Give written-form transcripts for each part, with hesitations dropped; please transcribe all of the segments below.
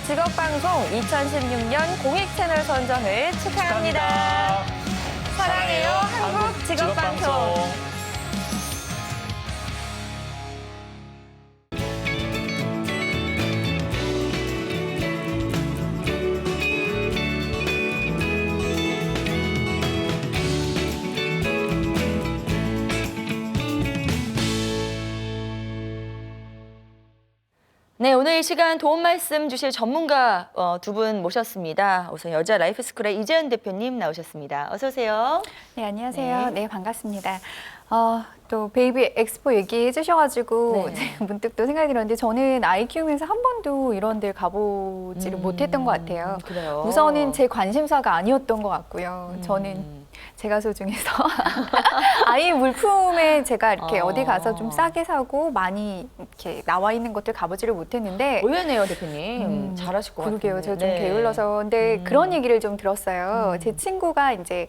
직업방송 2016년 공익채널 선정을 축하합니다. 사랑해요 한국 직업방송. 네, 오늘 이 시간 도움 말씀 주실 전문가 두 분 모셨습니다. 우선 여자 라이프스쿨의 이재은 대표님 나오셨습니다. 어서 오세요. 네, 안녕하세요. 네, 반갑습니다. 또 베이비 엑스포 얘기해 주셔가지고 문득 또 생각이 들었는데 저는 아이 키우면서 한 번도 이런 데 가보지를 못했던 것 같아요. 그래요? 우선은 제 관심사가 아니었던 것 같고요. 저는 제가 소중해서 아이 물품에 제가 이렇게 어디 가서 좀 싸게 사고 많이 이렇게 나와 있는 것들 가보지를 못했는데 의외네요, 대표님. 잘하실 것 같아요. 그러게요. 제가 좀 게을러서. 근데 그런 얘기를 좀 들었어요. 제 친구가 이제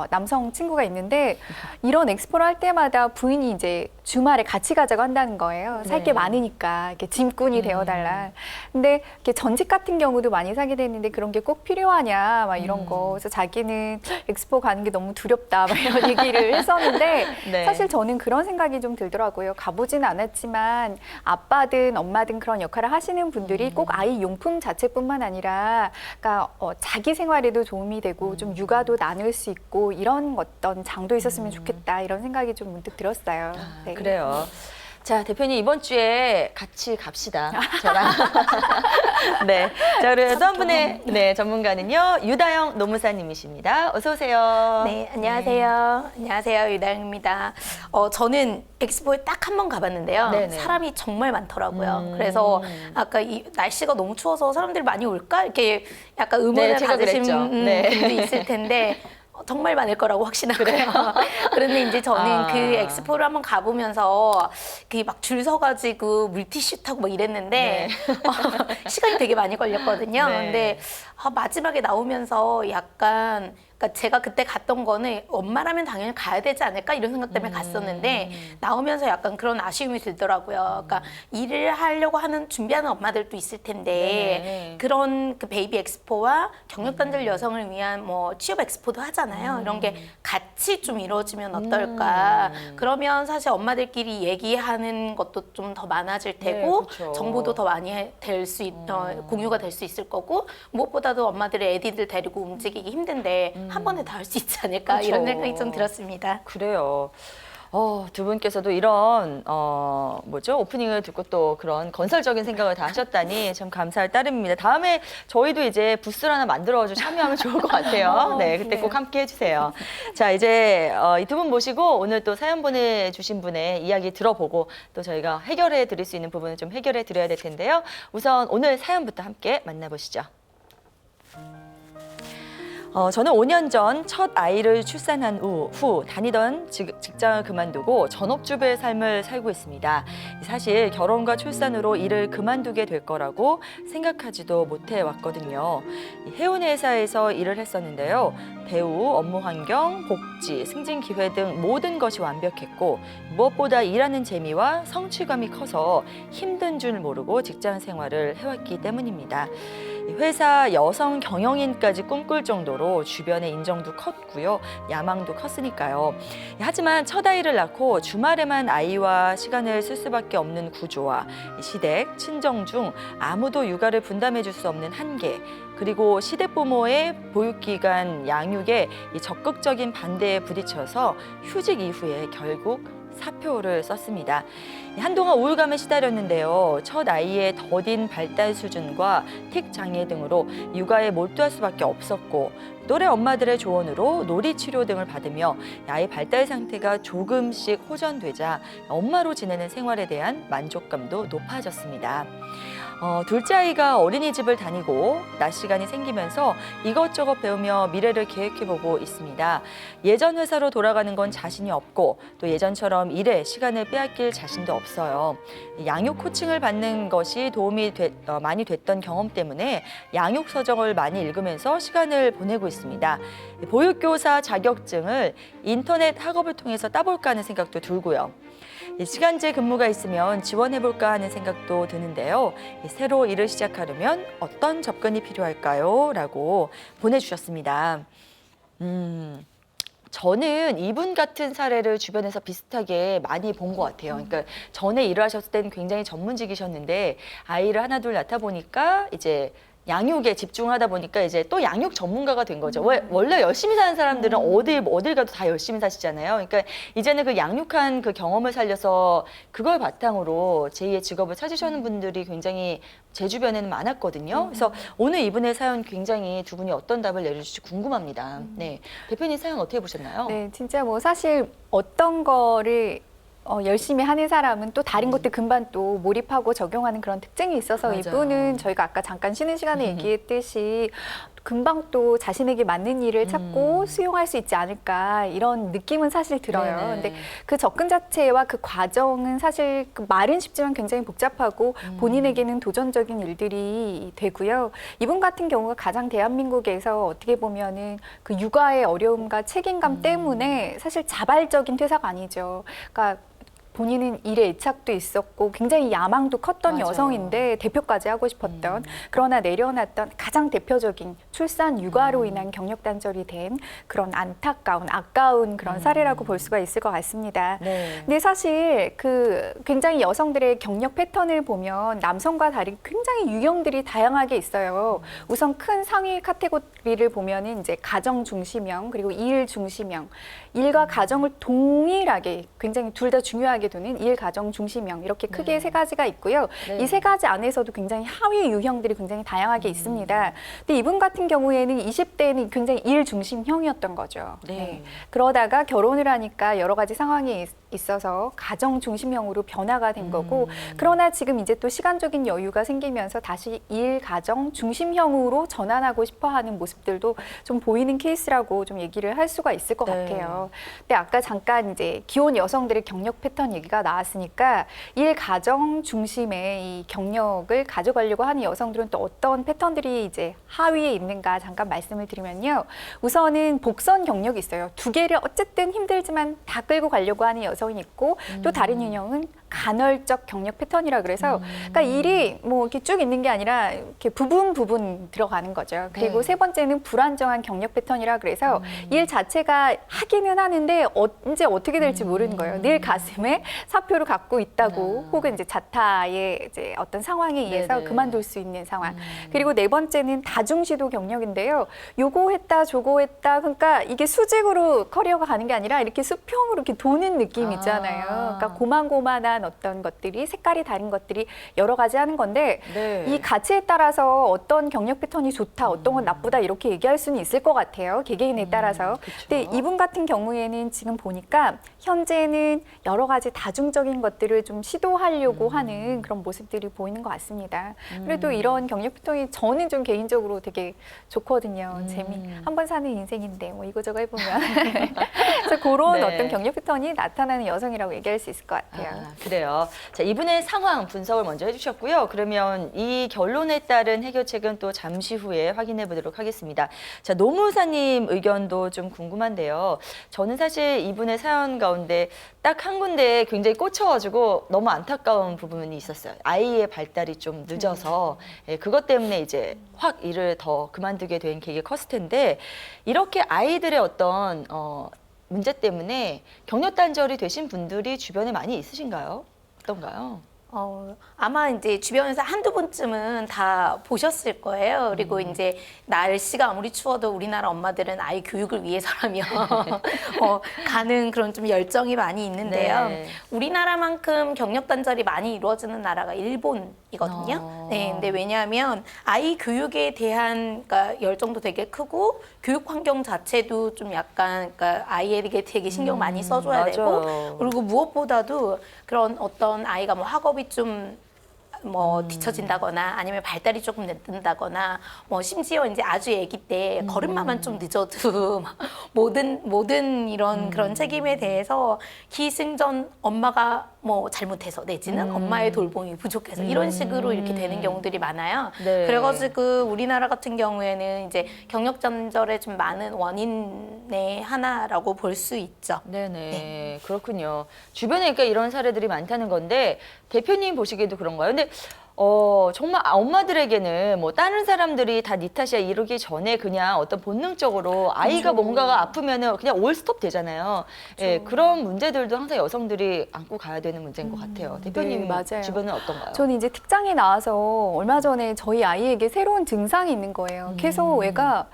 남성 친구가 있는데 이런 엑스포를 할 때마다 부인이 이제 주말에 같이 가자고 한다는 거예요. 살 게 많으니까 이렇게 짐꾼이 되어달라. 근데 이렇게 전직 같은 경우도 많이 사게 되는데 그런 게 꼭 필요하냐 막 이런 거. 그래서 자기는 엑스포 가는 게 너무 두렵다 막 이런 얘기를 했었는데 사실 저는 그런 생각이 좀 들더라고요. 가보진 않았지만 아빠든 엄마든 그런 역할을 하시는 분들이 꼭 아이 용품 자체뿐만 아니라 그러니까 자기 생활에도 도움이 되고 좀 육아도 나눌 수 있고 이런 어떤 장도 있었으면 좋겠다 이런 생각이 좀 문득 들었어요. 네. 그래요. 자, 대표님 이번 주에 같이 갑시다. 저랑. 네. 자, 그리고 또 한 분의 전문가는요. 유다영 노무사님이십니다. 어서 오세요. 네, 안녕하세요. 안녕하세요. 유다영입니다. 저는 엑스포에 딱 한 번 가봤는데요. 네네. 사람이 정말 많더라고요. 그래서 아까 이 날씨가 너무 추워서 사람들이 많이 올까? 이렇게 약간 의문을 제가 가지신 그랬죠. 분도 있을 텐데 정말 많을 거라고 확신하고요. 그런데 이제 저는 그 엑스포를 한번 가보면서 그 막 줄 서가지고 물티슈 타고 막 이랬는데 시간이 되게 많이 걸렸거든요. 근데 마지막에 나오면서 약간 그러니까 제가 그때 갔던 거는 엄마라면 당연히 가야 되지 않을까 이런 생각 때문에 갔었는데 나오면서 약간 그런 아쉬움이 들더라고요. 그러니까 일을 하려고 하는 준비하는 엄마들도 있을 텐데 그런 그 베이비 엑스포와 경력단절 여성을 위한 뭐 취업 엑스포도 하잖아요. 이런 게 같이 좀 이루어지면 어떨까. 그러면 사실 엄마들끼리 얘기하는 것도 좀 더 많아질 테고 그렇죠. 정보도 더 많이 될 수 공유가 될 수 있을 거고 무엇보다도 엄마들의 애디들 데리고 움직이기 힘든데 한 번에 다 할 수 있지 않을까 그렇죠. 이런 생각이 좀 들었습니다. 그래요. 두 분께서도 이런 오프닝을 듣고 또 그런 건설적인 생각을 다 하셨다니 참 감사할 따름입니다. 다음에 저희도 이제 부스를 하나 만들어가지고 참여하면 좋을 것 같아요. 네, 그때 꼭 함께 해주세요. 자, 이제 이 두 분 모시고 오늘 또 사연 보내주신 분의 이야기 들어보고 또 저희가 해결해 드릴 수 있는 부분을 좀 해결해 드려야 될 텐데요. 우선 오늘 사연부터 함께 만나보시죠. 저는 5년 전 첫 아이를 출산한 후 다니던 직장을 그만두고 전업주부의 삶을 살고 있습니다. 사실 결혼과 출산으로 일을 그만두게 될 거라고 생각하지도 못해 왔거든요. 해운 회사에서 일을 했었는데요. 배우, 업무 환경, 복지, 승진 기회 등 모든 것이 완벽했고 무엇보다 일하는 재미와 성취감이 커서 힘든 줄 모르고 직장 생활을 해왔기 때문입니다. 회사 여성 경영인까지 꿈꿀 정도로 주변의 인정도 컸고요. 야망도 컸으니까요. 하지만 첫 아이를 낳고 주말에만 아이와 시간을 쓸 수밖에 없는 구조와 시댁, 친정 중 아무도 육아를 분담해 줄 수 없는 한계, 그리고 시댁 부모의 보육기간 양육에 적극적인 반대에 부딪혀서 휴직 이후에 결국 사표를 썼습니다. 한동안 우울감에 시달렸는데요. 첫 아이의 더딘 발달 수준과 틱 장애 등으로 육아에 몰두할 수밖에 없었고 또래 엄마들의 조언으로 놀이치료 등을 받으며 아이 발달 상태가 조금씩 호전되자 엄마로 지내는 생활에 대한 만족감도 높아졌습니다. 둘째 아이가 어린이집을 다니고 낮 시간이 생기면서 이것저것 배우며 미래를 계획해보고 있습니다. 예전 회사로 돌아가는 건 자신이 없고 또 예전처럼 일에 시간을 빼앗길 자신도 없어요. 양육 코칭을 받는 것이 도움이 많이 됐던 경험 때문에 양육 서적을 많이 읽으면서 시간을 보내고 있습니다. 보육교사 자격증을 인터넷 학업을 통해서 따볼까 하는 생각도 들고요. 이 시간제 근무가 있으면 지원해볼까 하는 생각도 드는데요. 새로 일을 시작하려면 어떤 접근이 필요할까요? 라고 보내주셨습니다. 저는 이분 같은 사례를 주변에서 비슷하게 많이 본 것 같아요. 그러니까 전에 일을 하셨을 때는 굉장히 전문직이셨는데 아이를 하나 둘 낳다 보니까 이제 양육에 집중하다 보니까 이제 또 양육 전문가가 된 거죠. 원래 열심히 사는 사람들은 어딜 가도 다 열심히 사시잖아요. 그러니까 이제는 그 양육한 그 경험을 살려서 그걸 바탕으로 제2의 직업을 찾으시는 분들이 굉장히 제 주변에는 많았거든요. 그래서 오늘 이분의 사연 굉장히 두 분이 어떤 답을 내려줄지 궁금합니다. 네, 대표님 사연 어떻게 보셨나요? 네, 진짜 뭐 사실 어떤 거를 열심히 하는 사람은 또 다른 것들 금방 또 몰입하고 적용하는 그런 특징이 있어서 맞아요. 이분은 저희가 아까 잠깐 쉬는 시간에 얘기했듯이 금방 또 자신에게 맞는 일을 찾고 수용할 수 있지 않을까 이런 느낌은 사실 들어요. 네네. 근데 그 접근 자체와 그 과정은 사실 그 말은 쉽지만 굉장히 복잡하고 본인에게는 도전적인 일들이 되고요. 이분 같은 경우가 가장 대한민국에서 어떻게 보면은 그 육아의 어려움과 책임감 때문에 사실 자발적인 퇴사가 아니죠. 그러니까 본인은 일에 애착도 있었고 굉장히 야망도 컸던 맞아요. 여성인데 대표까지 하고 싶었던 그러나 내려놨던 가장 대표적인 출산 육아로 인한 경력 단절이 된 그런 안타까운 아까운 그런 사례라고 볼 수가 있을 것 같습니다. 네. 근데 사실 그 굉장히 여성들의 경력 패턴을 보면 남성과 다르게 굉장히 유형들이 다양하게 있어요. 우선 큰 상위 카테고리를 보면은 이제 가정 중심형 그리고 일 중심형, 일과 가정을 동일하게 굉장히 둘 다 중요하게 두는 일 가정 중심형 이렇게 크게 세 가지가 있고요. 네. 이 세 가지 안에서도 굉장히 하위 유형들이 굉장히 다양하게 있습니다. 근데 이분 같은 경우에는 20대에는 굉장히 일 중심형이었던 거죠. 네. 그러다가 결혼을 하니까 여러 가지 상황이 있어서 가정 중심형으로 변화가 된 거고 그러나 지금 이제 또 시간적인 여유가 생기면서 다시 일 가정 중심형으로 전환하고 싶어 하는 모습들도 좀 보이는 케이스라고 좀 얘기를 할 수가 있을 것 네. 같아요. 근데 아까 잠깐 이제 기혼 여성들의 경력 패턴 얘기가 나왔으니까 일 가정 중심의 이 경력을 가져가려고 하는 여성들은 또 어떤 패턴들이 이제 하위에 있는가 잠깐 말씀을 드리면요. 우선은 복선 경력이 있어요. 두 개를 어쨌든 힘들지만 다 끌고 가려고 하는 여성이 있고 또 다른 유형은 간헐적 경력 패턴이라 그래서 그러니까 일이 뭐 이렇게 쭉 있는 게 아니라 이렇게 부분 들어가는 거죠. 그리고 네. 세 번째는 불안정한 경력 패턴이라 그래서 일 자체가 하기는 하는데 언제 어떻게 될지 모르는 거예요. 늘 가슴에 사표를 갖고 있다고 혹은 이제 자타의 이제 어떤 상황에 의해서 네네. 그만둘 수 있는 상황. 그리고 네 번째는 다중시도 경력인데요. 요거 했다 저거 했다 그러니까 이게 수직으로 커리어가 가는 게 아니라 이렇게 수평으로 이렇게 도는 느낌 있잖아요. 그러니까 고만고만한 어떤 것들이 색깔이 다른 것들이 여러 가지 하는 건데 네. 이 가치에 따라서 어떤 경력 패턴이 좋다, 어떤 건 나쁘다 이렇게 얘기할 수는 있을 것 같아요. 개개인에 따라서. 그쵸. 근데 이분 같은 경우에는 지금 보니까 현재는 여러 가지 다중적인 것들을 좀 시도하려고 하는 그런 모습들이 보이는 것 같습니다. 그래도 이런 경력 패턴이 저는 좀 개인적으로 되게 좋거든요. 한번 사는 인생인데 뭐 이거저거 해보면 그래서 그런 네. 어떤 경력 패턴이 나타나는 여성이라고 얘기할 수 있을 것 같아요. 아, 그래요. 자, 이분의 상황 분석을 먼저 해주셨고요. 그러면 이 결론에 따른 해결책은 또 잠시 후에 확인해 보도록 하겠습니다. 자, 노무사님 의견도 좀 궁금한데요. 저는 사실 이분의 사연 가운데 딱 한 군데에 굉장히 꽂혀가지고 너무 안타까운 부분이 있었어요. 아이의 발달이 좀 늦어서 예, 그것 때문에 이제 확 일을 더 그만두게 된 계기가 컸을 텐데 이렇게 아이들의 어떤 문제 때문에 경력 단절이 되신 분들이 주변에 많이 있으신가요? 어떤가요? 아마 이제 주변에서 한두 번쯤은 다 보셨을 거예요. 그리고 이제 날씨가 아무리 추워도 우리나라 엄마들은 아이 교육을 위해서라면 가는 그런 좀 열정이 많이 있는데요. 네. 우리나라만큼 경력 단절이 많이 이루어지는 나라가 일본이거든요. 네, 근데 왜냐하면 아이 교육에 대한 그러니까 열정도 되게 크고 교육 환경 자체도 좀 약간 그러니까 아이에게 되게 신경 많이 써줘야 맞아요. 되고 그리고 무엇보다도 그런 어떤 아이가 뭐 학업이 좀 뭐 뒤처진다거나 아니면 발달이 조금 늦는다거나 뭐 심지어 이제 아주 아기 때 걸음마만 좀 늦어도 모든 이런 그런 책임에 대해서 기승전 엄마가 뭐 잘못해서 내지는 엄마의 돌봄이 부족해서 이런 식으로 이렇게 되는 경우들이 많아요. 네. 그래가지고 우리나라 같은 경우에는 이제 경력 단절의 좀 많은 원인의 하나라고 볼 수 있죠. 네네. 그렇군요. 주변에 그러니까 이런 사례들이 많다는 건데 대표님 보시기에도 그런가요? 근데 정말 엄마들에게는 뭐 다른 사람들이 다 니 탓이야 이러기 전에 그냥 어떤 본능적으로 아이가 그렇죠. 뭔가가 아프면은 그냥 올스톱 되잖아요. 예, 그런 문제들도 항상 여성들이 안고 가야 되는 문제인 것 같아요. 대표님 네, 맞아요. 주변은 어떤가요? 저는 이제 직장에 나와서 얼마 전에 저희 아이에게 새로운 증상이 있는 거예요. 계속 애가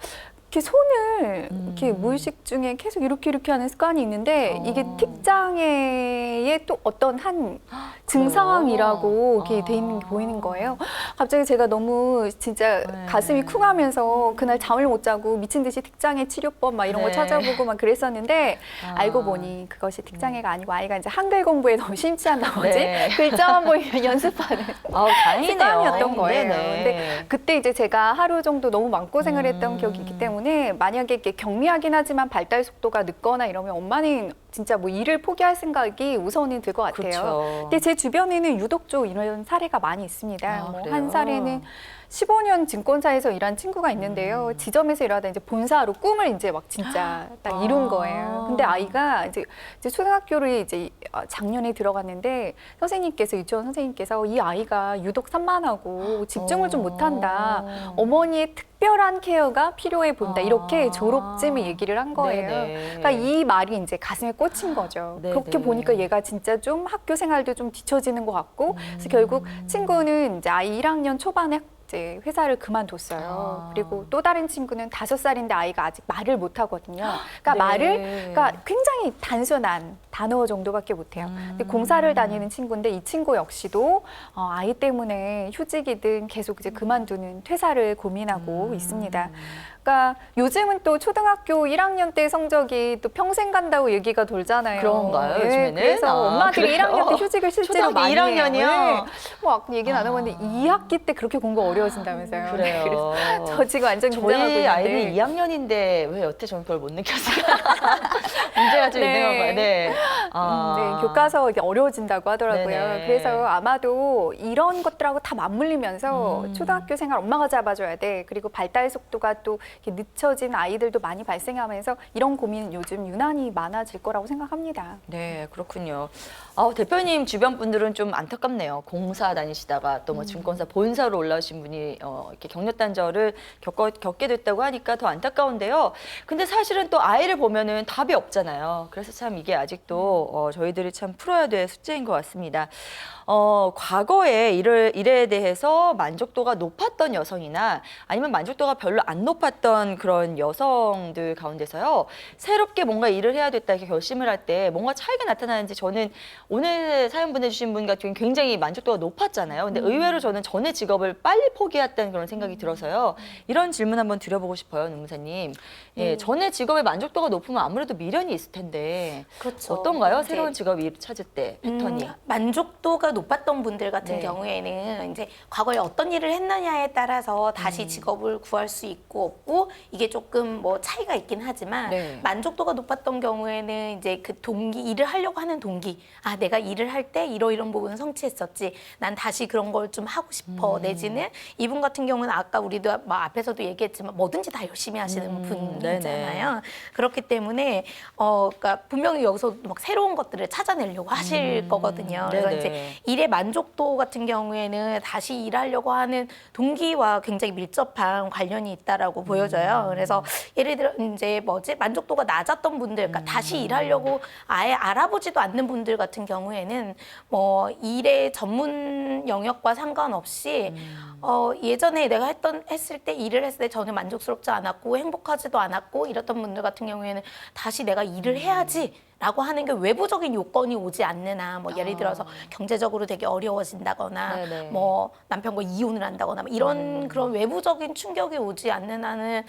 이렇게 손을 이렇게 무의식 중에 계속 이렇게 하는 습관이 있는데 이게 틱장애의 또 어떤 한 증상이라고 이렇게 돼 있는 게 보이는 거예요. 갑자기 제가 너무 진짜 가슴이 쿵하면서 그날 잠을 못 자고 미친 듯이 틱장애 치료법 막 이런 거 네. 찾아보고 막 그랬었는데 알고 보니 그것이 틱장애가 아니고 아이가 이제 한글 공부에 너무 심취한 나머지 네. 글자만 보이면 연습하는 다행이네요. 습관이었던 거예요. 네네. 근데 그때 이제 제가 하루 정도 너무 마음고생을 했던 기억이 있기 때문에 만약에 이렇게 경미하긴 하지만 발달 속도가 늦거나 이러면 엄마는 진짜 뭐 일을 포기할 생각이 우선이 들 것 같아요. 그렇죠. 근데 제 주변에는 유독 좀 이런 사례가 많이 있습니다. 뭐 그래요? 한 사례는 15년 증권사에서 일한 친구가 있는데요. 지점에서 일하다 이제 본사로 꿈을 이제 막 진짜 딱 이룬 거예요. 근데 아이가 이제 초등학교를 이제 작년에 들어갔는데 선생님께서 유치원 선생님께서 이 아이가 유독 산만하고 집중을 좀 못한다. 어머니의 특별한 케어가 필요해 본다. 이렇게 졸업쯤에 얘기를 한 거예요. 네네. 그러니까 이 말이 이제 가슴에 꽂힌 거죠. 네네. 그렇게 보니까 얘가 진짜 좀 학교 생활도 좀 뒤처지는 것 같고 그래서 결국 친구는 이제 아이 1학년 초반에 이제 회사를 그만뒀어요. 그리고 또 다른 친구는 5살인데 아이가 아직 말을 못 하거든요. 그러니까 네. 말을 그러니까 굉장히 단순한 단어 정도밖에 못 해요. 근데 공사를 다니는 친구인데 이 친구 역시도 아이 때문에 휴직이든 계속 이제 그만두는 퇴사를 고민하고 있습니다. 그러니까 요즘은 또 초등학교 1학년 때 성적이 또 평생 간다고 얘기가 돌잖아요. 그런가요, 네, 요즘에는? 그래서 엄마들이 그래요? 1학년 때 휴직을 실제로 초등학교 많이 1학년 이요? 해요. 네. 뭐 아까 얘기 나눠봤는데 2학기 때 그렇게 공부가 어려워진다면서요. 그래요. 그래서 저 지금 완전 긴장하고 저희 있는데. 아이는 2학년인데 왜 여태 저는 그걸 못 느꼈을까? 문제가 좀 네. 있는 건가요? 네. 네, 교과서 이게 어려워진다고 하더라고요. 네네. 그래서 아마도 이런 것들하고 다 맞물리면서 초등학교 생활 엄마가 잡아줘야 돼. 그리고 발달 속도가 또 이렇게 늦춰진 아이들도 많이 발생하면서 이런 고민은 요즘 유난히 많아질 거라고 생각합니다. 네, 그렇군요. 대표님 주변 분들은 좀 안타깝네요. 공사 다니시다가 또 뭐 증권사 본사로 올라오신 분이 이렇게 경력 단절을 겪게 됐다고 하니까 더 안타까운데요. 근데 사실은 또 아이를 보면은 답이 없잖아요. 그래서 참 이게 아직도 저희들이 참 풀어야 될 숙제인 것 같습니다. 과거에 일에 대해서 만족도가 높았던 여성이나 아니면 만족도가 별로 안 높았던 그런 여성들 가운데서요. 새롭게 뭔가 일을 해야 됐다 이렇게 결심을 할 때 뭔가 차이가 나타나는지 저는 오늘 사연 보내주신 분 같은 경우는 굉장히 만족도가 높았잖아요. 근데 의외로 저는 전에 직업을 빨리 포기했다는 그런 생각이 들어서요. 이런 질문 한번 드려보고 싶어요, 노무사님. 예, 전에 직업의 만족도가 높으면 아무래도 미련이 있을 텐데 그렇죠. 어떤가요? 이제 새로운 직업 일 찾을 때 패턴이. 만족도가 높았던 분들 같은 네. 경우에는 이제 과거에 어떤 일을 했느냐에 따라서 다시 직업을 구할 수 있고 없고 이게 조금 뭐 차이가 있긴 하지만 네. 만족도가 높았던 경우에는 이제 그 동기 일을 하려고 하는 동기 내가 일을 할 때 이런 부분 성취했었지 난 다시 그런 걸 좀 하고 싶어 내지는 이분 같은 경우는 아까 우리도 뭐 앞에서도 얘기했지만 뭐든지 다 열심히 하시는 분이잖아요. 그렇기 때문에 그러니까 분명히 여기서 막 새로운 것들을 찾아내려고 하실 거거든요. 그래서 네네. 이제 일의 만족도 같은 경우에는 다시 일하려고 하는 동기와 굉장히 밀접한 관련이 있다라고 보여져요. 그래서 예를 들어 이제 만족도가 낮았던 분들, 그러니까 다시 일하려고 아예 알아보지도 않는 분들 같은 경우에는 뭐 일의 전문 영역과 상관없이 예전에 내가 했을 때 일을 했을 때 전혀 만족스럽지 않았고 행복하지도 않았고 이랬던 분들 같은 경우에는 다시 내가 일을 해야지. 라고 하는 게 외부적인 요건이 오지 않는 한, 뭐 예를 들어서 경제적으로 되게 어려워진다거나, 네네. 뭐 남편과 이혼을 한다거나, 뭐 이런 그런 외부적인 충격이 오지 않는 한은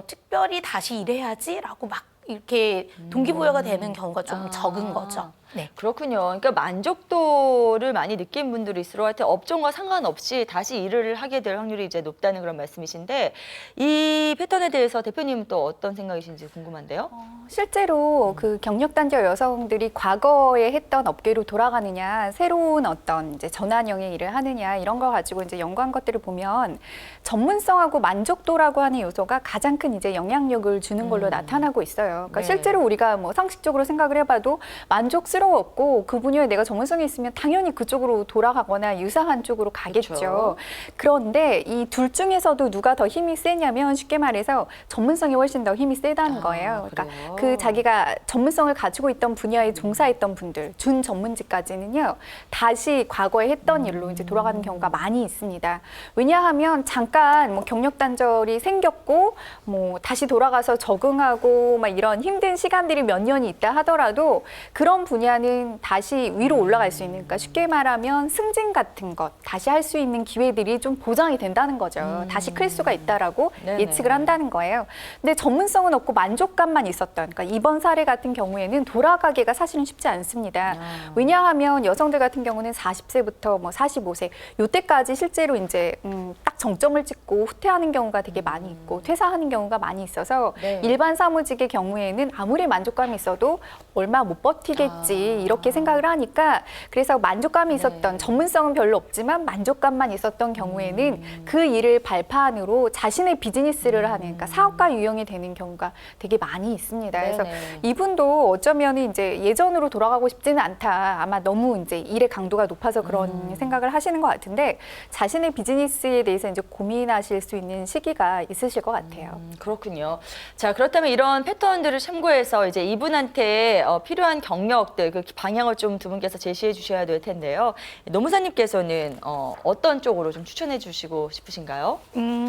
특별히 다시 일해야지라고 막 이렇게 동기부여가 되는 경우가 좀 적은 거죠. 네. 그렇군요. 그러니까 만족도를 많이 느낀 분들일수록 하여튼 업종과 상관없이 다시 일을 하게 될 확률이 이제 높다는 그런 말씀이신데 이 패턴에 대해서 대표님은 또 어떤 생각이신지 궁금한데요. 실제로 그 경력 단절 여성들이 과거에 했던 업계로 돌아가느냐, 새로운 어떤 이제 전환형의 일을 하느냐 이런 거 가지고 이제 연구한 것들을 보면 전문성하고 만족도라고 하는 요소가 가장 큰 이제 영향력을 주는 걸로 나타나고 있어요. 그러니까 네. 실제로 우리가 뭐 상식적으로 생각을 해봐도 만족스러웠고 그 분야에 내가 전문성이 있으면 당연히 그쪽으로 돌아가거나 유사한 쪽으로 가겠죠. 그렇죠. 그런데 이 둘 중에서도 누가 더 힘이 세냐면 쉽게 말해서 전문성이 훨씬 더 힘이 세다는 거예요. 그러니까 그래요? 그 자기가 전문성을 가지고 있던 분야에 종사했던 분들, 준 전문직까지는요, 다시 과거에 했던 일로 이제 돌아가는 경우가 많이 있습니다. 왜냐하면 잠깐 뭐 경력 단절이 생겼고, 뭐 다시 돌아가서 적응하고 막 이런 힘든 시간들이 몇 년이 있다 하더라도 그런 분야는 다시 위로 올라갈 수 있는, 그러니까 쉽게 말하면 승진 같은 것, 다시 할 수 있는 기회들이 좀 보장이 된다는 거죠. 다시 클 수가 있다라고 네네. 예측을 한다는 거예요. 근데 전문성은 없고 만족감만 있었던, 그러니까 이번 사례 같은 경우에는 돌아가기가 사실은 쉽지 않습니다. 왜냐하면 여성들 같은 경우는 40세부터 뭐 45세 요때까지 실제로 이제 딱 정점을 찍고 후퇴하는 경우가 되게 많이 있고 퇴사하는 경우가 많이 있어서 네. 일반 사무직의 경우에는 아무리 만족감이 있어도 얼마 못 버티겠지 이렇게 생각을 하니까, 그래서 만족감이 있었던, 전문성은 별로 없지만 만족감만 있었던 경우에는 그 일을 발판으로 자신의 비즈니스를 하는, 그러니까 사업가 유형이 되는 경우가 되게 많이 있습니다. 그래서 네네. 이분도 어쩌면 이제 예전으로 돌아가고 싶지는 않다. 아마 너무 이제 일의 강도가 높아서 그런 생각을 하시는 것 같은데, 자신의 비즈니스에 대해서 이제 고민하실 수 있는 시기가 있으실 것 같아요. 그렇군요. 자, 그렇다면 이런 패턴들을 참고해서 이제 이분한테 필요한 경력들, 그 방향을 좀 두 분께서 제시해 주셔야 될 텐데요. 노무사님께서는 어떤 쪽으로 좀 추천해 주시고 싶으신가요?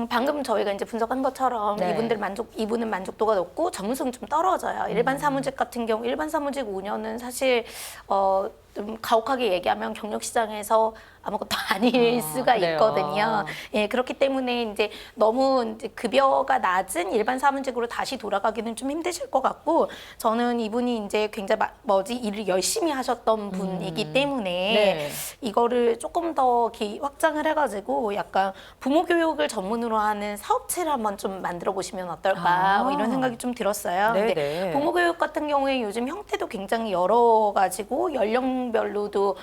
방금 저희가 이제 분석한 것처럼 네. 이분은 만족도가 높고 전문성이 좀 떨어져요. 일반 사무직 같은 경우, 일반 사무직 5년은 사실 좀 가혹하게 얘기하면 경력 시장에서 아무것도 아닐 수가 그래요. 있거든요. 예, 그렇기 때문에 이제 너무 이제 급여가 낮은 일반 사무직으로 다시 돌아가기는 좀 힘드실 것 같고, 저는 이분이 이제 굉장히 일을 열심히 하셨던 분이기 때문에 네. 이거를 조금 더 확장을 해가지고 약간 부모 교육을 전문으로 하는 사업체를 한번 좀 만들어 보시면 어떨까, 뭐 이런 생각이 좀 들었어요. 네네. 근데 부모 교육 같은 경우에 요즘 형태도 굉장히 여러 가지고 연령별로도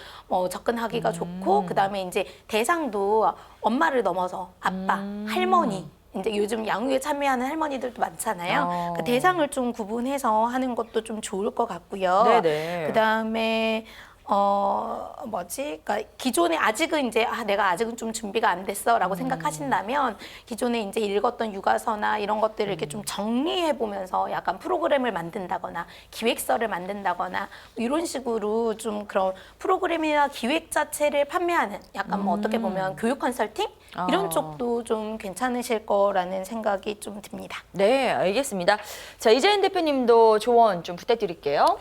접근하기가 좋고, 그다음에 이제 대상도 엄마를 넘어서 아빠, 할머니, 이제 요즘 양육에 참여하는 할머니들도 많잖아요. 그 대상을 좀 구분해서 하는 것도 좀 좋을 것 같고요. 네네. 그다음에 그러니까 기존에 아직은 이제 내가 아직은 좀 준비가 안 됐어라고 생각하신다면 기존에 이제 읽었던 육아서나 이런 것들을 이렇게 좀 정리해 보면서 약간 프로그램을 만든다거나 기획서를 만든다거나 이런 식으로 좀 그런 프로그램이나 기획 자체를 판매하는 약간 뭐 어떻게 보면 교육 컨설팅 이런 쪽도 좀 괜찮으실 거라는 생각이 좀 듭니다. 네, 알겠습니다. 자, 이재인 대표님도 조언 좀 부탁드릴게요.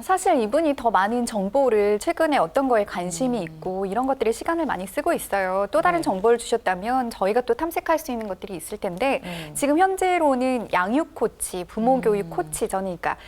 사실 이분이 더 많은 정보를 최근에 어떤 거에 관심이 있고 이런 것들에 시간을 많이 쓰고 있어요. 또 다른 네. 정보를 주셨다면 저희가 또 탐색할 수 있는 것들이 있을 텐데 지금 현재로는 양육 코치, 부모 교육 코치, 저는 그러니까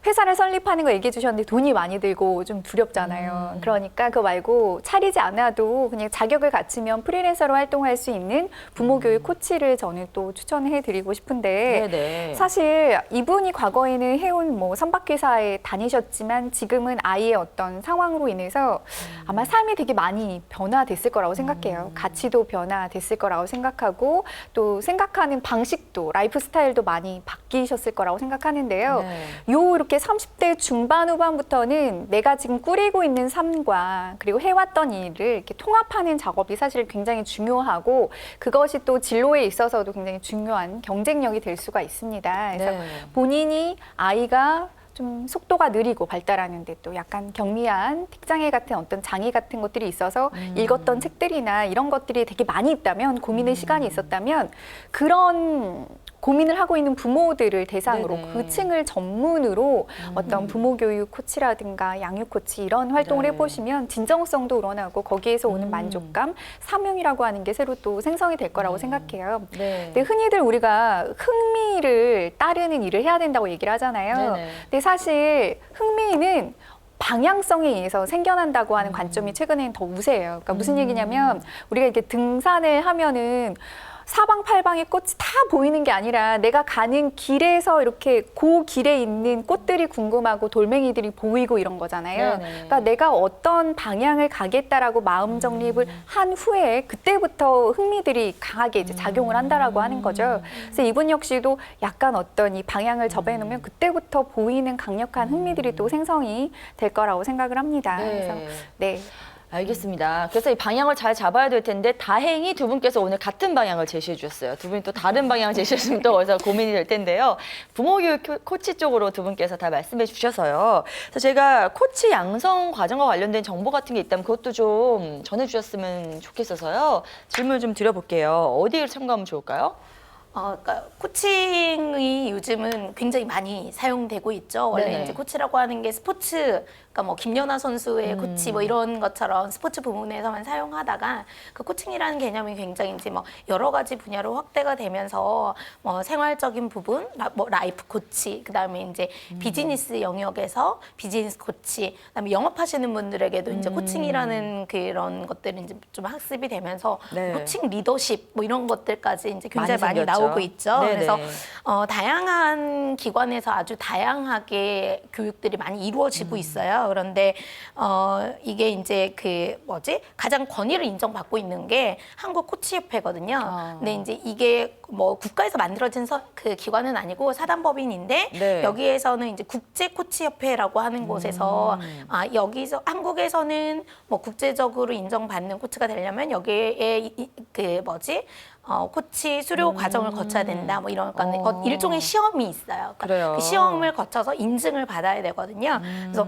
회사를 설립하는 거 얘기해 주셨는데 돈이 많이 들고 좀 두렵잖아요. 그러니까 그거 말고 차리지 않아도 그냥 자격을 갖추면 프리랜서로 활동할 수 있는 부모 교육 코치를 저는 또 추천해 드리고 싶은데, 네네. 사실 이분이 과거에는 해온 뭐 선박회사에 다니셨지만 지금은 아이의 어떤 상황으로 인해서 아마 삶이 되게 많이 변화됐을 거라고 생각해요. 가치도 변화됐을 거라고 생각하고 또 생각하는 방식도, 라이프 스타일도 많이 바뀌셨을 거라고 생각하는데요. 네. 이렇게 30대 중반 후반부터는 내가 지금 꾸리고 있는 삶과 그리고 해왔던 일을 이렇게 통합하는 작업이 사실 굉장히 중요하고, 그것이 또 진로에 있어서도 굉장히 중요한 경쟁력이 될 수가 있습니다. 그래서 네. 본인이 아이가 좀 속도가 느리고 발달하는데 또 약간 경미한 특장애 같은 어떤 장애 같은 것들이 있어서 읽었던 책들이나 이런 것들이 되게 많이 있다면, 고민의 시간이 있었다면 그런 고민을 하고 있는 부모들을 대상으로 네네. 그 층을 전문으로 어떤 부모 교육 코치라든가 양육 코치 이런 활동을 네. 해보시면 진정성도 우러나고 거기에서 오는 만족감, 사명이라고 하는 게 새로 또 생성이 될 거라고 생각해요. 네. 근데 흔히들 우리가 흥미를 따르는 일을 해야 된다고 얘기를 하잖아요. 네네. 근데 사실 흥미는 방향성에 의해서 생겨난다고 하는 관점이 최근에는 더 우세해요. 그러니까 무슨 얘기냐면 우리가 이렇게 등산을 하면은 사방팔방의 꽃이 다 보이는 게 아니라 내가 가는 길에서 이렇게 그 길에 있는 꽃들이 궁금하고 돌멩이들이 보이고 이런 거잖아요. 네네. 그러니까 내가 어떤 방향을 가겠다라고 마음 정립을 한 후에 그때부터 흥미들이 강하게 이제 작용을 한다라고 하는 거죠. 그래서 이분 역시도 약간 어떤 이 방향을 접해놓으면 그때부터 보이는 강력한 흥미들이 또 생성이 될 거라고 생각을 합니다. 그래서 네. 알겠습니다. 그래서 이 방향을 잘 잡아야 될 텐데 다행히 두 분께서 오늘 같은 방향을 제시해 주셨어요. 두 분이 또 다른 방향을 제시했으면 또 어디서 고민이 될 텐데요. 부모교육 코치 쪽으로 두 분께서 다 말씀해 주셔서요. 그래서 제가 코치 양성 과정과 관련된 정보 같은 게 있다면 그것도 좀 전해 주셨으면 좋겠어서요. 질문 좀 드려볼게요. 어디를 참고하면 좋을까요? 그러니까 코칭이 요즘은 굉장히 많이 사용되고 있죠. 원래 네네. 이제 코치라고 하는 게 스포츠, 그러니까 뭐 김연아 선수의 코치 뭐 이런 것처럼 스포츠 부문에서만 사용하다가 그 코칭이라는 개념이 굉장히 이제 뭐 여러 가지 분야로 확대가 되면서 뭐 생활적인 부분, 뭐 라이프 코치, 그다음에 이제 비즈니스 영역에서 비즈니스 코치, 그다음에 영업하시는 분들에게도 이제 코칭이라는 그런 것들은 이제 좀 학습이 되면서 네. 코칭 리더십 뭐 이런 것들까지 이제 굉장히 많이 생겼죠. 나오고 있죠. 네네. 그래서 다양한 기관에서 아주 다양하게 교육들이 많이 이루어지고 있어요. 그런데 이게 이제 그 뭐지 가장 권위를 인정받고 있는 게 한국 코치협회거든요. 근데 이제 이게 뭐 국가에서 만들어진 그 기관은 아니고 사단법인인데 네. 여기에서는 이제 국제 코치협회라고 하는 곳에서 여기서 한국에서는 뭐 국제적으로 인정받는 코치가 되려면 여기에 그 뭐지 코치 수료 과정을 거쳐야 된다. 뭐 이런 일종의 시험이 있어요. 그러니까 그래요. 그 시험을 거쳐서 인증을 받아야 되거든요. 그래서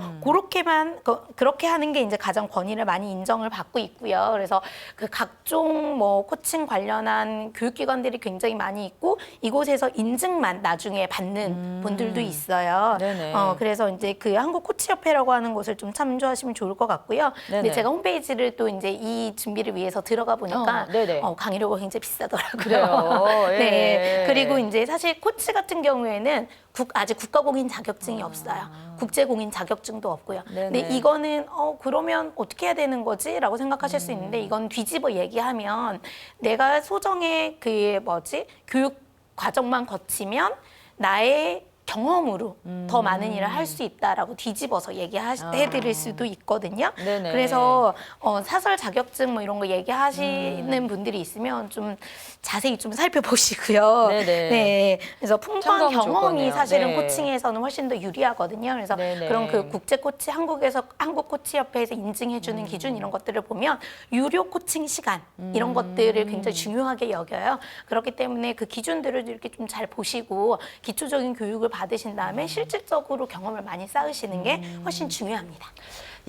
그렇게 하는 게 이제 가장 권위를 많이 인정을 받고 있고요. 그래서 그 각종 뭐 코칭 관련한 교육기관들이 굉장히 많이 있고 이곳에서 인증만 나중에 받는 분들도 있어요. 네네. 그래서 이제 그 한국 코치협회라고 하는 곳을 좀 참조하시면 좋을 것 같고요. 네네. 근데 제가 홈페이지를 또 이제 이 준비를 위해서 들어가 보니까 네네. 강의료가 굉장히 비싸더라고요. 그래요. 예. 네. 그리고 이제 사실 코치 같은 경우에는 아직 국가공인 자격증이 없어요. 국제공인 자격증도 없고요. 근데 네네. 이거는 그러면 어떻게 해야 되는 거지? 라고 생각하실 수 있는데 이건 뒤집어 얘기하면 내가 소정의 그 뭐지? 교육 과정만 거치면 나의 경험으로 더 많은 일을 할 수 있다라고 뒤집어서 해드릴 수도 있거든요. 네네. 그래서 사설 자격증 뭐 이런 거 얘기하시는 분들이 있으면 좀 자세히 좀 살펴보시고요. 네네. 네, 그래서 풍부한 참고하면 좋을 것 경험이 같네요. 사실은 네. 코칭에서는 훨씬 더 유리하거든요. 그래서 네네. 그런 그 국제 코치 한국 코치협회에서 인증해주는 기준 이런 것들을 보면 유료 코칭 시간 이런 것들을 굉장히 중요하게 여겨요. 그렇기 때문에 그 기준들을 이렇게 좀 잘 보시고 기초적인 교육을 받으신 다음에 실질적으로 경험을 많이 쌓으시는 게 훨씬 중요합니다.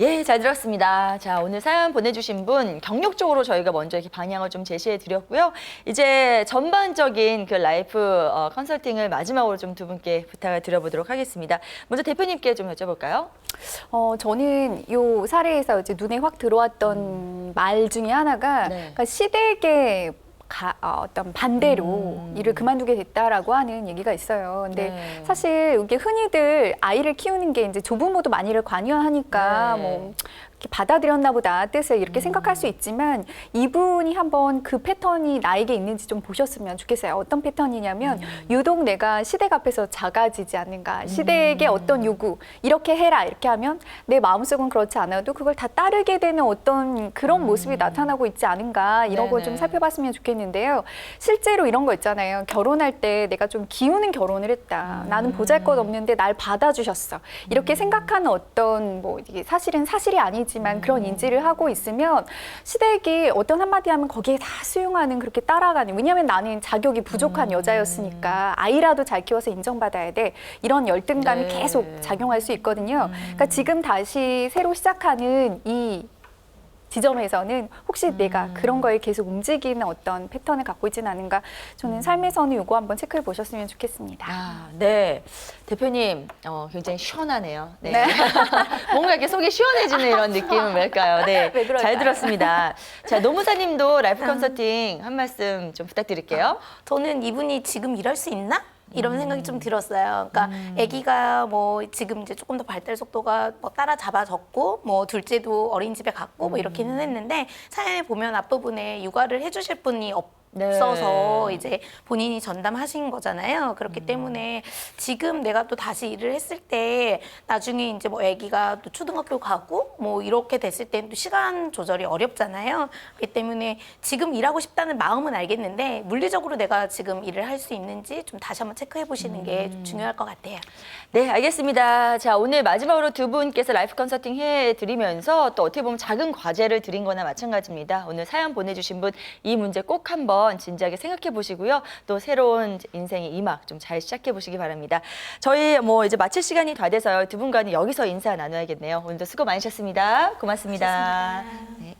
예, 잘 들었습니다. 자, 오늘 사연 보내주신 분 경력적으로 저희가 먼저 이렇게 방향을 좀 제시해 드렸고요. 이제 전반적인 그 라이프 컨설팅을 마지막으로 좀 두 분께 부탁을 드려보도록 하겠습니다. 먼저 대표님께 좀 여쭤볼까요? 저는 요 사례에서 이제 눈에 확 들어왔던 말 중에 하나가 네. 그러니까 시댁의 어떤 반대로 일을 그만두게 됐다라고 하는 얘기가 있어요. 근데 네. 사실 이게 흔히들 아이를 키우는 게 이제 조부모도 많이 일을 관여하니까 네. 뭐 이렇게 받아들였나 보다 뜻을 이렇게 생각할 수 있지만 이분이 한번 그 패턴이 나에게 있는지 좀 보셨으면 좋겠어요. 어떤 패턴이냐면 유독 내가 시댁 앞에서 작아지지 않는가. 시댁의 어떤 요구 이렇게 해라 이렇게 하면 내 마음속은 그렇지 않아도 그걸 다 따르게 되는 어떤 그런 모습이 나타나고 있지 않은가 이런 걸 좀 네네. 살펴봤으면 좋겠는데요. 실제로 이런 거 있잖아요. 결혼할 때 내가 좀 기우는 결혼을 했다. 나는 보잘것 없는데 날 받아주셨어. 이렇게 생각하는 어떤 뭐 이게 사실은 사실이 아니지만 그런 인지를 하고 있으면 시댁이 어떤 한마디 하면 거기에 다 수용하는 그렇게 따라가는 왜냐하면 나는 자격이 부족한 여자였으니까 아이라도 잘 키워서 인정받아야 돼. 이런 열등감이 네. 계속 작용할 수 있거든요. 그러니까 지금 다시 새로 시작하는 이 지점에서는 혹시 내가 그런 거에 계속 움직이는 어떤 패턴을 갖고 있지는 않은가 저는 삶에서는 요거 한번 체크해 보셨으면 좋겠습니다. 아, 네. 대표님, 굉장히 시원하네요. 네. 네. 뭔가 이렇게 속이 시원해지는 이런 느낌은 뭘까요? 네. 왜 그럴까요? 잘 들었습니다. 자, 노무사님도 라이프 컨설팅 한 말씀 좀 부탁드릴게요. 저는 이분이 지금 일할 수 있나? 이런 생각이 좀 들었어요. 그러니까 아기가 뭐 지금 이제 조금 더 발달 속도가 뭐 따라잡아졌고 뭐 둘째도 어린이집에 갔고 뭐 이렇게는 했는데 사연에 보면 앞부분에 육아를 해주실 분이 없어서 네. 이제 본인이 전담하신 거잖아요. 그렇기 때문에 지금 내가 또 다시 일을 했을 때 나중에 이제 뭐 아기가 또 초등학교 가고 뭐 이렇게 됐을 때는 또 시간 조절이 어렵잖아요. 그렇기 때문에 지금 일하고 싶다는 마음은 알겠는데 물리적으로 내가 지금 일을 할 수 있는지 좀 다시 한번 체크해 보시는 게 좀 중요할 것 같아요. 네, 알겠습니다. 자, 오늘 마지막으로 두 분께서 라이프 컨설팅 해드리면서 또 어떻게 보면 작은 과제를 드린 거나 마찬가지입니다. 오늘 사연 보내주신 분 이 문제 꼭 한번 진지하게 생각해 보시고요. 또 새로운 인생의 2막 좀 잘 시작해 보시기 바랍니다. 저희 뭐 이제 마칠 시간이 다 돼서요. 두 분과는 여기서 인사 나눠야겠네요. 오늘도 수고 많으셨습니다. 고맙습니다. 고맙습니다. 네.